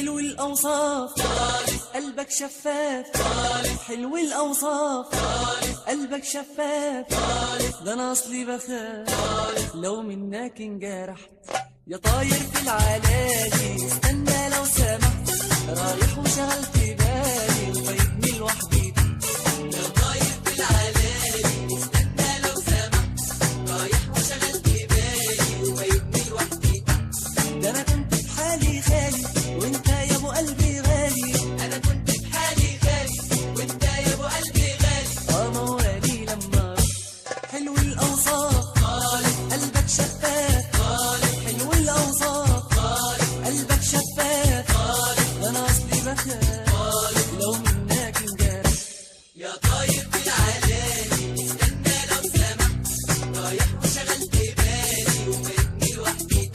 حلو الأوصاف قلبك شفاف حلو الأوصاف قلبك شفاف ده أنا أصلي بخاف لو منك انجرحت يا طاير في العلالي استنى لو سمحت رايح وشغلت بالي وفايتني لوحدي يا طاير في العلالي استنى لو سمحت رايح وشغلت بالي وفايتني لوحدي ده أنا كنت في حالي خالي وانت يا ابو قلبي غالي انا كنت في حالي خالي وانت يا ابو قلبي غالي موالي لما حلو الاوصاف قلبك شفاف حلو الاوصاف قلبك شفاف انا اصلي بخاف لو منك انجرح يا طاير بالعلالي استنى لو سمحت رايح وشغلت بالي وفايتني لوحدي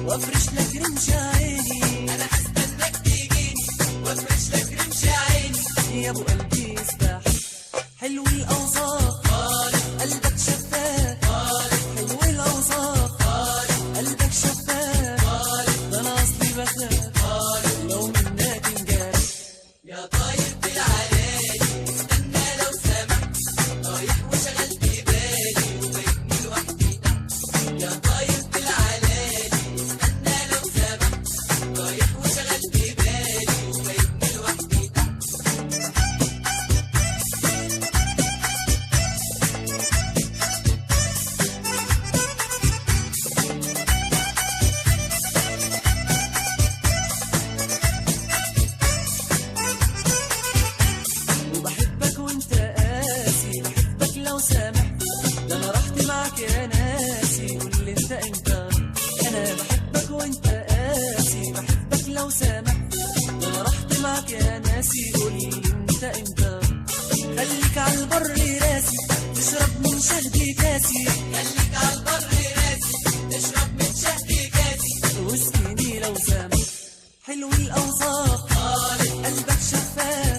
وافرش لك رمش عيني انا هستناك تيجيني وافرش لك رمش عيني يا ابو قلبي اسبح حلو الاوصاف قلبك شفاف حلو الاوصاف قلبك شفاف ده انا اصلي بخاف لو منك انجرح يا طاير بالعلالي استنى لو سمحت رايح وشغلت بالي وفايتني لوحدي يا طاير بالعلالي رايح وشغلت بالي وفايتني لوحدي وبحبك وانت قاسي بحبك لو سامحت ده انا رحت معاك يا ناسي قول انت انا بحبك وانت قاسي بحبك لو سامحت ده انا رحت معاك يا ناسي قولي انت خليك على البر راسي تشرب من شهدي كاسي خليك على البر راسي تشرب من شهدي كاسي واسقيني لو سامحت حلو الاوصاف قلبك شفاف